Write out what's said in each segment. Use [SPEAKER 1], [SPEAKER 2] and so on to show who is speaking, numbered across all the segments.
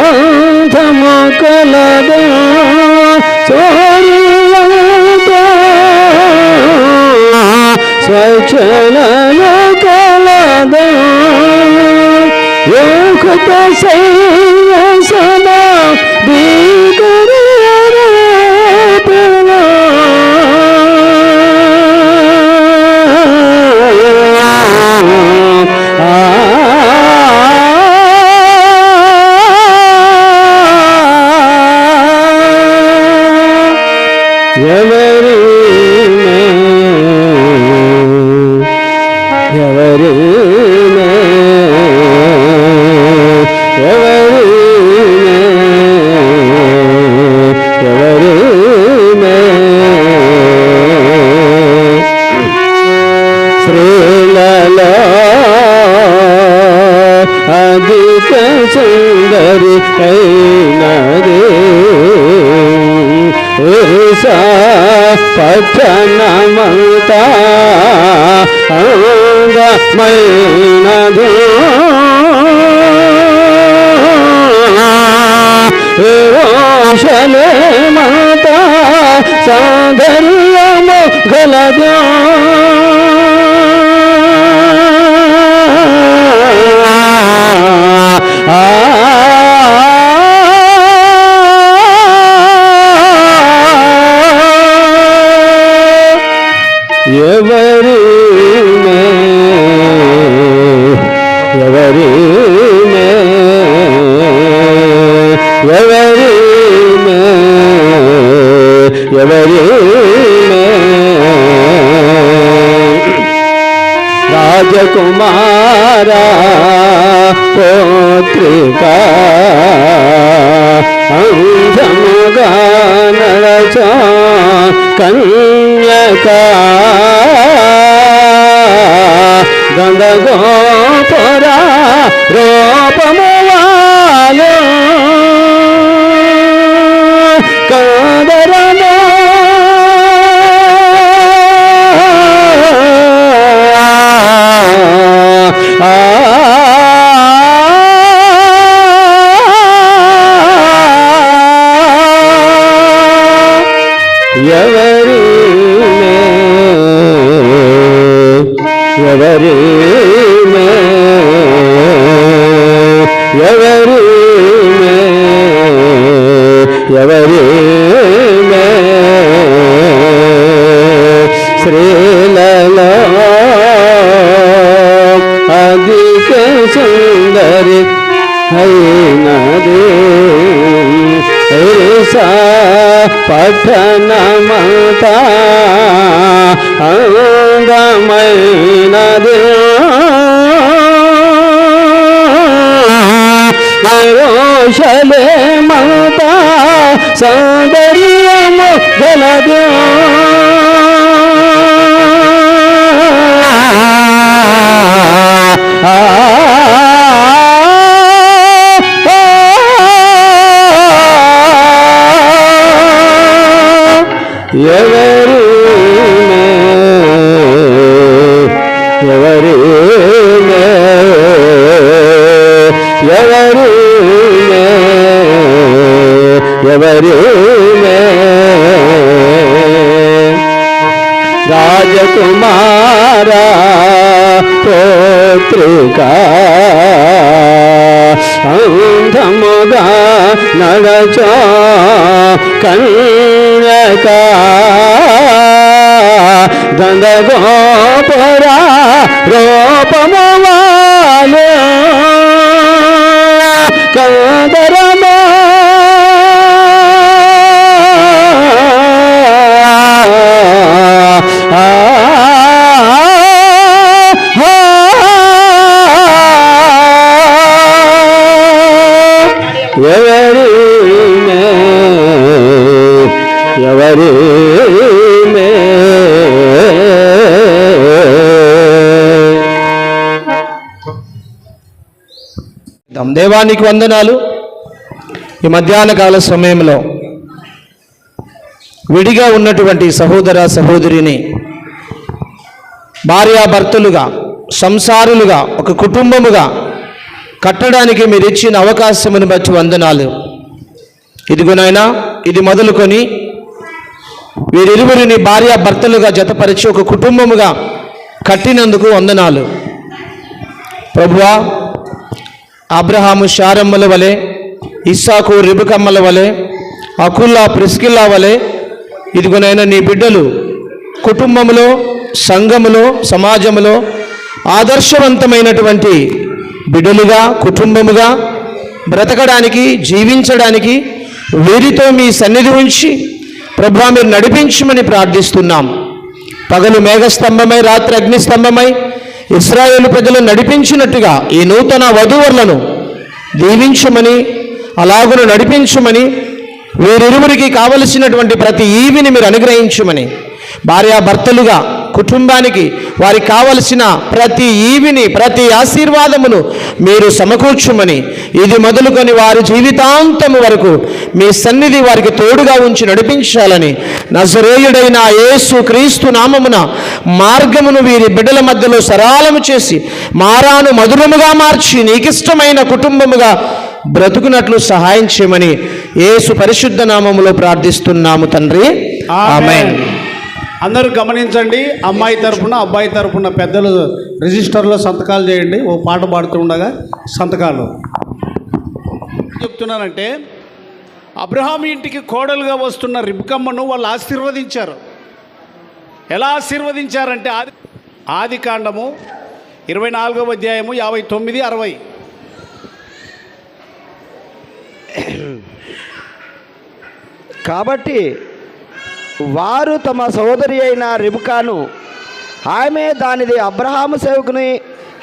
[SPEAKER 1] అంతము కలదు స్వచ్ఛలలో కలదు యోగత శైల సదా అధిక సుందరి అయినదే పట్టణమంతా అందమైనదే యెరూషలేమంతా సౌందర్యము గలదు రాజకుమారా పౌత్రికా అంధముగా నడచా కన్యకా గంధగోపురా రూపము వాలో కాదరమో శ్రీలలో అధిక సుందరి అయినదే పట్టణమంతా అందమైనదే యెరూషలేమంతా సౌందర్యము గలదు రాజకుమారా పౌత్రికా అంధముగా నడచా కన్యకా గంధగోపురా రూపము వాలో కాదరమో దేవానికి వందనాలు. ఈ మధ్యాహ్న కాల సమయంలో విడిగా ఉన్నటువంటి సహోదర సహోదరిని భార్యాభర్తలుగా, సంసారులుగా, ఒక కుటుంబముగా కట్టడానికి మీరు ఇచ్చిన అవకాశమును బట్టి వందనాలు. ఇదిగో నాయనా, ఇది మొదలుకొని వీరిరువురిని భార్య భర్తలుగా జతపరిచి ఒక కుటుంబముగా కట్టినందుకు వందనాలు. ప్రభువా, అబ్రహాము శారమ్మల వలె, ఇస్సాకు రిబకమ్మల వలె, అకుల్లా ప్రిస్కిల్లా వలె ఇదిగోనైనా నీ బిడ్డలు కుటుంబములో, సంఘములో, సమాజములో ఆదర్శవంతమైనటువంటి బిడ్డలుగా, కుటుంబముగా బ్రతకడానికి, జీవించడానికి వీరితో మీ సన్నిధి ఉంచి ప్రభువా మీరు నడిపించమని ప్రార్థిస్తున్నాం. పగలు మేఘస్తంభమై, రాత్రి అగ్నిస్తంభమై ఇశ్రాయేలు ప్రజలను నడిపించినట్టుగా ఈ నూతన వధూవరులను దీవించమని, అలాగును నడిపించమని, వీరిరువురికి కావలసినటువంటి ప్రతి ఈవిని మీరు అనుగ్రహించమని, భార్యాభర్తలుగా కుటుంబానికి వారికి కావలసిన ప్రతి ఈవిని, ప్రతి ఆశీర్వాదమును మీరు సమకూర్చుమని, ఇది మొదలుకొని వారి జీవితాంతము వరకు మీ సన్నిధి వారికి తోడుగా ఉంచి నడిపించాలని నజరేయుడైన యేసు క్రీస్తు నామమున మార్గమును వీరి బిడ్డల మధ్యలో సరళము చేసి మారాను మధురముగా మార్చి నీకిష్టమైన కుటుంబముగా బ్రతుకున్నట్లు సహాయం చేయమని యేసు పరిశుద్ధ నామములో ప్రార్థిస్తున్నాము తండ్రి, ఆమేన్.
[SPEAKER 2] అందరూ గమనించండి, అమ్మాయి తరపున అబ్బాయి తరపున పెద్దలు రిజిస్టర్లో సంతకాలు చేయండి. ఓ పాట పాడుతూ ఉండగా సంతకాలు. చెప్తున్నానంటే అబ్రహాం ఇంటికి కోడలుగా వస్తున్న రిబ్కమ్మను వాళ్ళు ఆశీర్వదించారు. ఎలా ఆశీర్వదించారంటే ఆది కాండము 24వ అధ్యాయము 59, 60.
[SPEAKER 3] కాబట్టి వారు తమ సోదరి అయిన రిబ్కాను, ఆమె దానిది అబ్రహాము సేవకుని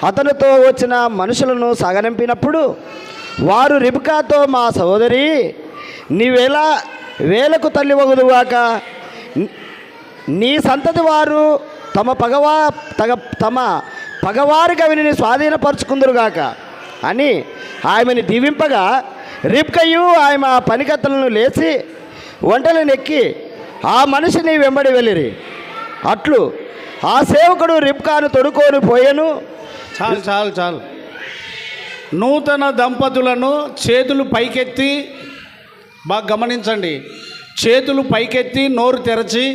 [SPEAKER 3] అతనితో వచ్చిన మనుషులను సాగనంపినప్పుడు వారు రిబ్కాతో, మా సోదరి నీవెలా వేలకు తల్లి వగుదుగాక, నీ సంతతి వారు తమ పగవారి గవిని స్వాధీనపరుచుకుందురుగాక అని ఆమెను దీవింపగా, రిబ్కయు ఆమె పనికత్తలను లేచి ఒంటెలనెక్కి ఆ మనిషిని వెంబడి వెళ్ళిరి. అట్లు ఆ సేవకుడు రిబ్కాను తొడుకొని పోయెను.
[SPEAKER 2] చాలు చాలు చాలు. నూతన దంపతులను చేతులు పైకెత్తి, బాగా గమనించండి, చేతులు పైకెత్తి నోరు తెరచి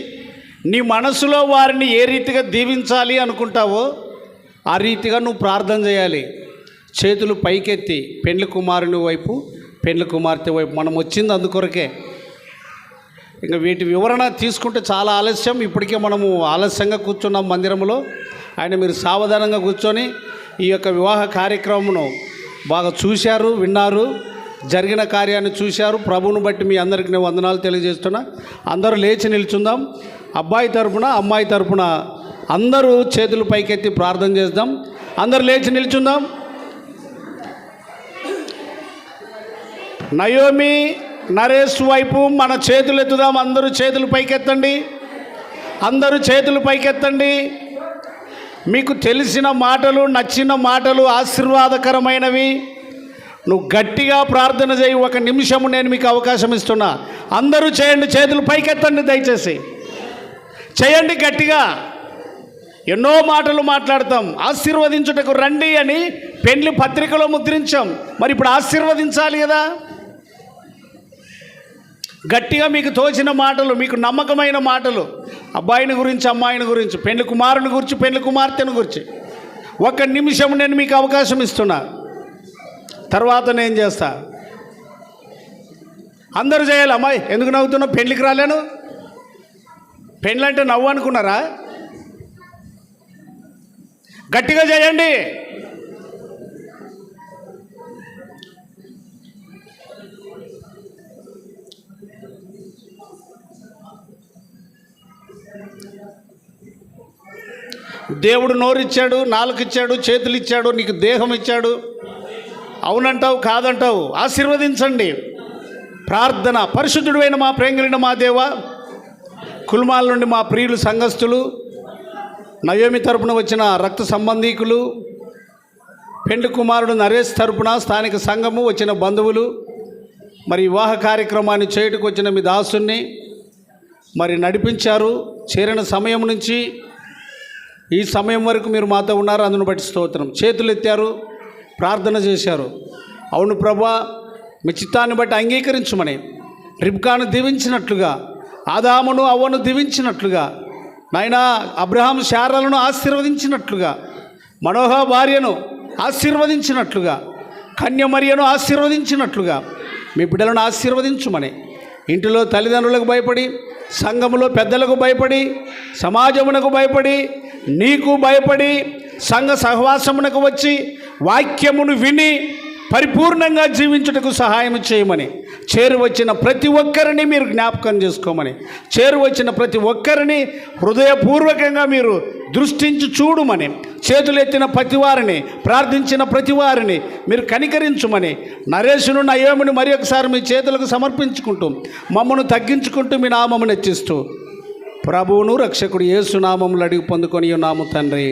[SPEAKER 2] నీ మనసులో వారిని ఏ రీతిగా దీవించాలి అనుకుంటావో ఆ రీతిగా నువ్వు ప్రార్థన చేయాలి. చేతులు పైకెత్తి పెండ్లి కుమారుని వైపు, పెండ్లి కుమార్తె వైపు. మనం వచ్చింది అందుకొరకే. ఇంకా వీటి వివరణ తీసుకుంటే చాలా ఆలస్యం. ఇప్పటికే మనము ఆలస్యంగా కూర్చున్నాం మందిరంలో. ఆయన మీరు సావధానంగా కూర్చొని ఈ యొక్క వివాహ కార్యక్రమమును బాగా చూశారు, విన్నారు, జరిగిన కార్యాన్ని చూశారు. ప్రభువును బట్టి మీ అందరికీ నేను వందనాలు తెలియజేస్తున్నా. అందరూ లేచి నిల్చుందాం. అబ్బాయి తరపున అమ్మాయి తరపున అందరూ చేతులు పైకెత్తి ప్రార్థన చేద్దాం. అందరూ లేచి నిల్చుందాం. నయోమి, నరేష్ వైపు మన చేతులు ఎత్తుదాం. అందరూ చేతులు పైకెత్తండి. అందరూ చేతులు పైకెత్తండి. మీకు తెలిసిన మాటలు, నచ్చిన మాటలు, ఆశీర్వాదకరమైనవి నువ్వు గట్టిగా ప్రార్థన చేయి. 1 నిమిషము నేను మీకు అవకాశం ఇస్తున్నా. అందరూ చేయండి, చేతులు పైకెత్తండి. దయచేసి చేయండి గట్టిగా. ఎన్నో మాటలు మాట్లాడతాం. ఆశీర్వదించుటకు రండి అని పెండ్లి పత్రికలో ముద్రించాం. మరి ఇప్పుడు ఆశీర్వదించాలి కదా. గట్టిగా మీకు తోచిన మాటలు, మీకు నమ్మకమైన మాటలు, అబ్బాయిని గురించి, అమ్మాయిని గురించి, పెండ్లి కుమారుని గురించి, పెండ్లి కుమార్తెను గురించి 1 నిమిషం నేను మీకు అవకాశం ఇస్తున్నా. తర్వాత నేను చేస్తా. అందరూ చేయాలి. అమ్మాయి ఎందుకు నవ్వుతున్నావు? పెండ్లికి రాలేను. పెండ్లంటే నవ్వు అనుకున్నారా? గట్టిగా చేయండి. దేవుడు నోరిచ్చాడు, నాలుకిచ్చాడు, చేతులు ఇచ్చాడు, నీకు దేహం ఇచ్చాడు. అవునంటావు, కాదంటావు. ఆశీర్వదించండి. ప్రార్థన. పరిశుద్ధుడైన మా ప్రేంగలిన మా దేవ, కుల్మాల నుండి మా ప్రియులు సంఘస్థులు, నయోమి తరపున వచ్చిన రక్త సంబంధీకులు, పెండ్లి కుమారుడు నరేష్ తరపున స్థానిక సంఘము వచ్చిన బంధువులు, మరి వివాహ కార్యక్రమాన్ని చేయుటకు వచ్చిన మీ దాసుని మరి నడిపించారు. చేరిన సమయం నుంచి ఈ సమయం వరకు మీరు మాతో ఉన్నారు. అందును బట్టి స్తోత్రం. చేతులు ఎత్తారు, ప్రార్థన చేశారు. అవును ప్రభా, మీ చిత్తాన్ని బట్టి అంగీకరించమని రిబ్కాను దీవించినట్లుగా, ఆదామును అవ్వను దీవించినట్లుగా, నాయనా అబ్రహాం శారాలను ఆశీర్వదించినట్లుగా, మనోహ భార్యను ఆశీర్వదించినట్లుగా, కన్యమరియను ఆశీర్వదించినట్లుగా మీ బిడ్డలను ఆశీర్వదించుమని, ఇంటిలో తల్లిదండ్రులకు భయపడి, సంఘములో పెద్దలకు భయపడి, సమాజమునకు భయపడి, నీకు భయపడి, సంఘ సహవాసమునకు వచ్చి వాక్యమును విని పరిపూర్ణంగా జీవించుటకు సహాయం చేయమని, చేరువచ్చిన ప్రతి ఒక్కరిని మీరు జ్ఞాపకం చేసుకోమని, చేరువచ్చిన ప్రతి ఒక్కరిని హృదయపూర్వకంగా మీరు దృష్టించి చూడుమని, చేతులెత్తిన ప్రతి వారిని, ప్రార్థించిన ప్రతి వారిని మీరు కనికరించుమని, నరేషును నయోమిని మరి ఒకసారి మీ చేతులకు సమర్పించుకుంటూ మమ్మను తగ్గించుకుంటూ మీ నామమును హెచ్చిస్తూ ప్రభువును రక్షకుడు యేసు నామములు అడిగి పొందుకొని ఉన్నాము తండ్రి.